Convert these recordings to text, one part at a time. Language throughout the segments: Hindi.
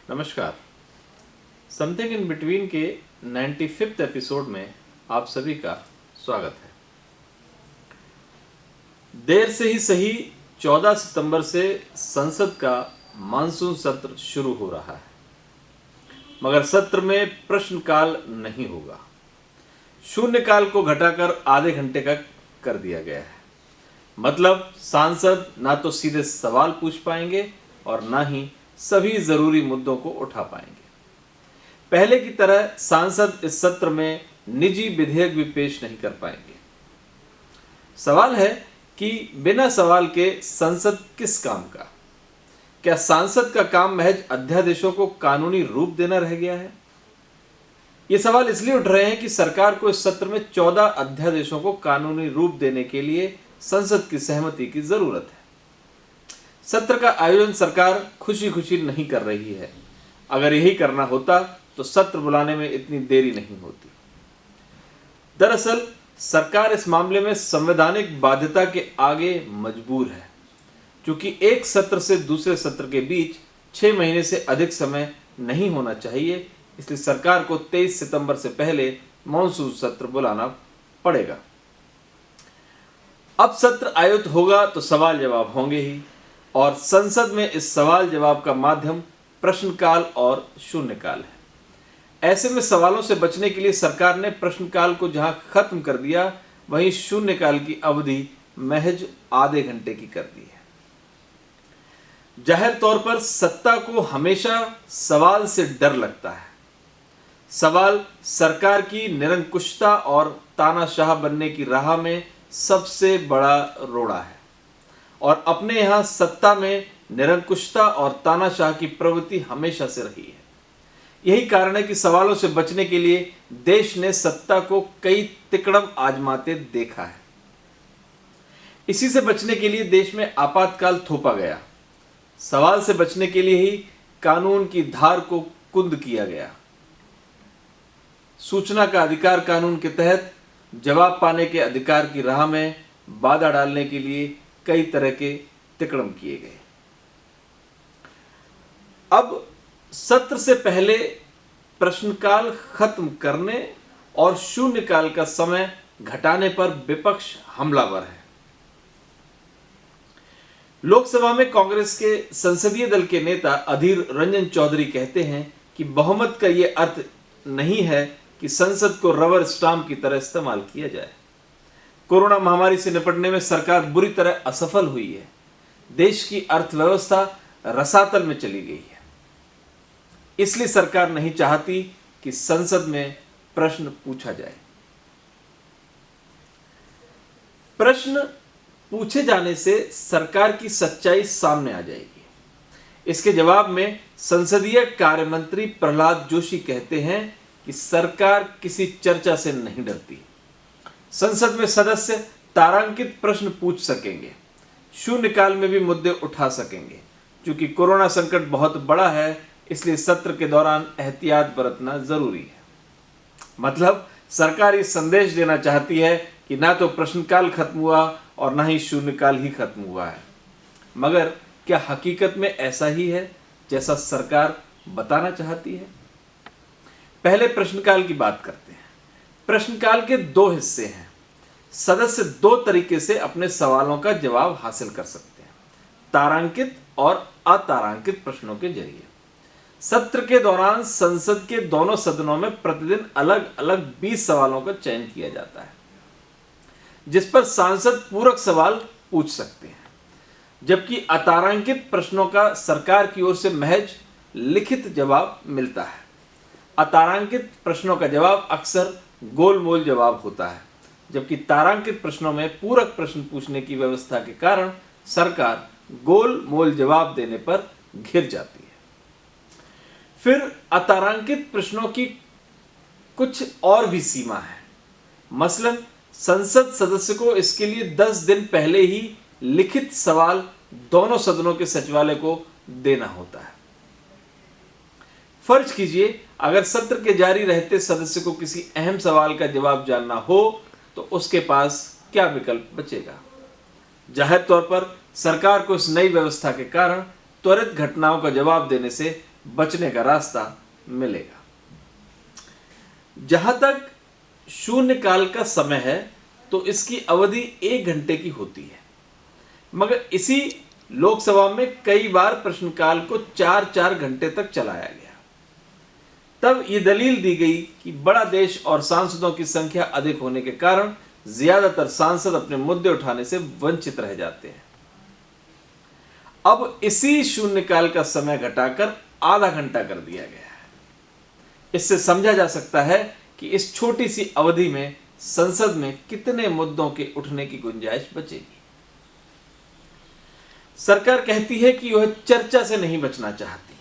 नमस्कार। समथिंग इन बिटवीन के 95th एपिसोड में आप सभी का स्वागत है। देर से ही सही 14 सितंबर से संसद का मानसून सत्र शुरू हो रहा है, मगर सत्र में प्रश्नकाल नहीं होगा। शून्यकाल को घटाकर आधे घंटे का कर दिया गया है। मतलब सांसद ना तो सीधे सवाल पूछ पाएंगे और ना ही सभी जरूरी मुद्दों को उठा पाएंगे। पहले की तरह सांसद इस सत्र में निजी विधेयक भी पेश नहीं कर पाएंगे। सवाल है कि बिना सवाल के संसद किस काम का? क्या सांसद का काम महज अध्यादेशों को कानूनी रूप देना रह गया है? ये सवाल इसलिए उठ रहे हैं कि सरकार को इस सत्र में 14 अध्यादेशों को कानूनी रूप देने के लिए संसद की सहमति की जरूरत है। सत्र का आयोजन सरकार खुशी खुशी नहीं कर रही है। अगर यही करना होता तो सत्र बुलाने में इतनी देरी नहीं होती। दरअसल सरकार इस मामले में संवैधानिक बाध्यता के आगे मजबूर है। क्योंकि एक सत्र से दूसरे सत्र के बीच 6 महीने से अधिक समय नहीं होना चाहिए, इसलिए सरकार को 23 सितंबर से पहले मानसून सत्र बुलाना पड़ेगा। अब सत्र आयोजित होगा तो सवाल जवाब होंगे ही, और संसद में इस सवाल जवाब का माध्यम प्रश्नकाल और शून्यकाल है। ऐसे में सवालों से बचने के लिए सरकार ने प्रश्नकाल को जहां खत्म कर दिया, वहीं शून्यकाल की अवधि महज आधे घंटे की कर दी है। जाहिर तौर पर सत्ता को हमेशा सवाल से डर लगता है। सवाल सरकार की निरंकुशता और तानाशाह बनने की राह में सबसे बड़ा रोड़ा है, और अपने यहां सत्ता में निरंकुशता और तानाशाह की प्रवृत्ति हमेशा से रही है। यही कारण है कि सवालों से बचने के लिए देश ने सत्ता को कई तिकड़म आजमाते देखा है। इसी से बचने के लिए देश में आपातकाल थोपा गया। सवाल से बचने के लिए ही कानून की धार को कुंद किया गया। सूचना का अधिकार कानून के तहत जवाब पाने के अधिकार की राह में बाधा डालने के लिए कई तरह के तिकड़म किए गए। अब सत्र से पहले प्रश्नकाल खत्म करने और शून्यकाल का समय घटाने पर विपक्ष हमलावर है। लोकसभा में कांग्रेस के संसदीय दल के नेता अधीर रंजन चौधरी कहते हैं कि बहुमत का यह अर्थ नहीं है कि संसद को रबर स्टाम्प की तरह इस्तेमाल किया जाए। कोरोना महामारी से निपटने में सरकार बुरी तरह असफल हुई है। देश की अर्थव्यवस्था रसातल में चली गई है। इसलिए सरकार नहीं चाहती कि संसद में प्रश्न पूछा जाए। प्रश्न पूछे जाने से सरकार की सच्चाई सामने आ जाएगी। इसके जवाब में संसदीय कार्य मंत्री प्रहलाद जोशी कहते हैं कि सरकार किसी चर्चा से नहीं डरती। संसद में सदस्य तारांकित प्रश्न पूछ सकेंगे, शून्यकाल में भी मुद्दे उठा सकेंगे। क्योंकि कोरोना संकट बहुत बड़ा है, इसलिए सत्र के दौरान एहतियात बरतना जरूरी है। मतलब सरकार ये संदेश देना चाहती है कि ना तो प्रश्नकाल खत्म हुआ और ना ही शून्यकाल ही खत्म हुआ है। मगर क्या हकीकत में ऐसा ही है जैसा सरकार बताना चाहती है? पहले प्रश्नकाल की बात करते हैं। प्रश्नकाल के 2 हिस्से हैं। सदस्य 2 तरीके से अपने सवालों का जवाब हासिल कर सकते हैं, तारांकित और अतारांकित प्रश्नों के जरिए। सत्र के दौरान संसद के दोनों सदनों में प्रतिदिन अलग अलग 20 सवालों का चयन किया जाता है, जिस पर सांसद पूरक सवाल पूछ सकते हैं। जबकि अतारांकित प्रश्नों का सरकार की ओर से महज लिखित जवाब मिलता है। अतारांकित प्रश्नों का जवाब अक्सर गोलमोल जवाब होता है, जबकि तारांकित प्रश्नों में पूरक प्रश्न पूछने की व्यवस्था के कारण सरकार गोलमोल जवाब देने पर घिर जाती है। फिर अतारांकित प्रश्नों की कुछ और भी सीमा है। मसलन संसद सदस्य को इसके लिए 10 दिन पहले ही लिखित सवाल दोनों सदनों के सचिवालय को देना होता है। फर्ज कीजिए अगर सत्र के जारी रहते सदस्य को किसी अहम सवाल का जवाब जानना हो तो उसके पास क्या विकल्प बचेगा? जाहिर तौर पर सरकार को इस नई व्यवस्था के कारण त्वरित घटनाओं का जवाब देने से बचने का रास्ता मिलेगा। जहां तक शून्यकाल का समय है तो इसकी अवधि 1 घंटे की होती है, मगर इसी लोकसभा में कई बार प्रश्नकाल को 4-4 घंटे तक चलाया गया। तब यह दलील दी गई कि बड़ा देश और सांसदों की संख्या अधिक होने के कारण ज्यादातर सांसद अपने मुद्दे उठाने से वंचित रह जाते हैं। अब इसी शून्यकाल का समय घटाकर आधा घंटा कर दिया गया है। इससे समझा जा सकता है कि इस छोटी सी अवधि में संसद में कितने मुद्दों के उठने की गुंजाइश बचेगी। सरकार कहती है कि वह चर्चा से नहीं बचना चाहती।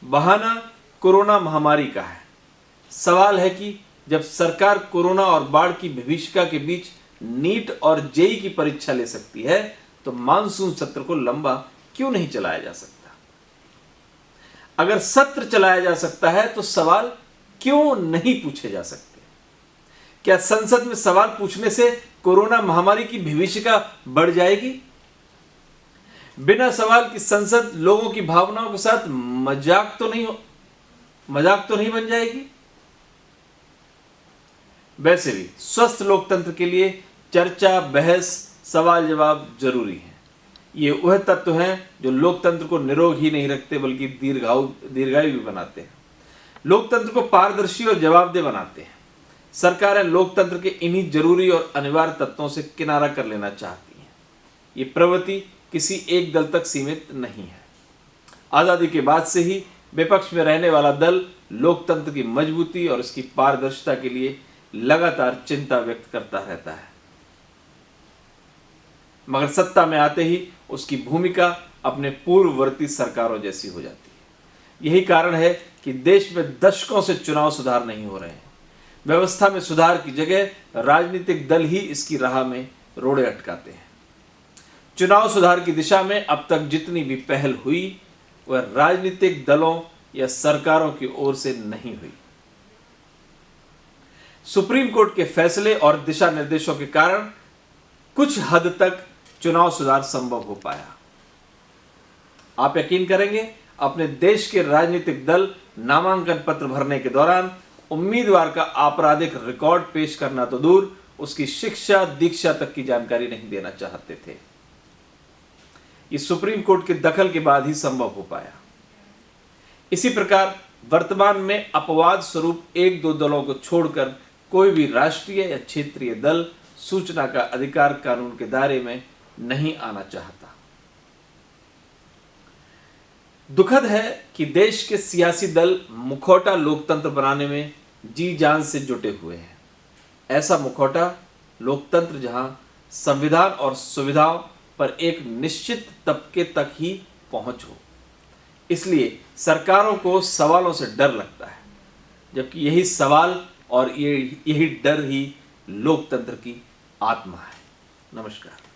बहाना कोरोना महामारी का है। सवाल है कि जब सरकार कोरोना और बाढ़ की भीषिका के बीच नीट और जेईई की परीक्षा ले सकती है तो मानसून सत्र को लंबा क्यों नहीं चलाया जा सकता? अगर सत्र चलाया जा सकता है तो सवाल क्यों नहीं पूछे जा सकते? क्या संसद में सवाल पूछने से कोरोना महामारी की भीषिका बढ़ जाएगी? बिना सवाल की संसद लोगों की भावनाओं के साथ मजाक तो नहीं बन जाएगी? वैसे भी स्वस्थ लोकतंत्र के लिए चर्चा, बहस, सवाल जवाब जरूरी है। ये वह तत्व हैं जो लोकतंत्र को निरोग ही नहीं रखते बल्कि दीर्घायु भी बनाते हैं। लोकतंत्र को पारदर्शी और जवाबदेह बनाते हैं। सरकारें लोकतंत्र के इन्हीं जरूरी और अनिवार्य तत्वों से किनारा कर लेना चाहती हैं। ये प्रवृत्ति किसी एक दल तक सीमित नहीं है। आजादी के बाद से ही विपक्ष में रहने वाला दल लोकतंत्र की मजबूती और इसकी पारदर्शिता के लिए लगातार चिंता व्यक्त करता रहता है, मगर सत्ता में आते ही उसकी भूमिका अपने पूर्ववर्ती सरकारों जैसी हो जाती है। यही कारण है कि देश में दशकों से चुनाव सुधार नहीं हो रहे हैं। व्यवस्था में सुधार की जगह राजनीतिक दल ही इसकी राह में रोड़े अटकाते हैं। चुनाव सुधार की दिशा में अब तक जितनी भी पहल हुई वह राजनीतिक दलों या सरकारों की ओर से नहीं हुई। सुप्रीम कोर्ट के फैसले और दिशा निर्देशों के कारण कुछ हद तक चुनाव सुधार संभव हो पाया। आप यकीन करेंगे, अपने देश के राजनीतिक दल नामांकन पत्र भरने के दौरान उम्मीदवार का आपराधिक रिकॉर्ड पेश करना तो दूर, उसकी शिक्षा दीक्षा तक की जानकारी नहीं देना चाहते थे। ये सुप्रीम कोर्ट के दखल के बाद ही संभव हो पाया। इसी प्रकार वर्तमान में अपवाद स्वरूप 1-2 दलों को छोड़कर कोई भी राष्ट्रीय या क्षेत्रीय दल सूचना का अधिकार कानून के दायरे में नहीं आना चाहता। दुखद है कि देश के सियासी दल मुखौटा लोकतंत्र बनाने में जी जान से जुटे हुए हैं। ऐसा मुखौटा लोकतंत्र जहां संविधान और सुविधाओं पर एक निश्चित तबके तक ही पहुंच हो। इसलिए सरकारों को सवालों से डर लगता है, जबकि यही सवाल और यही डर ही लोकतंत्र की आत्मा है। नमस्कार।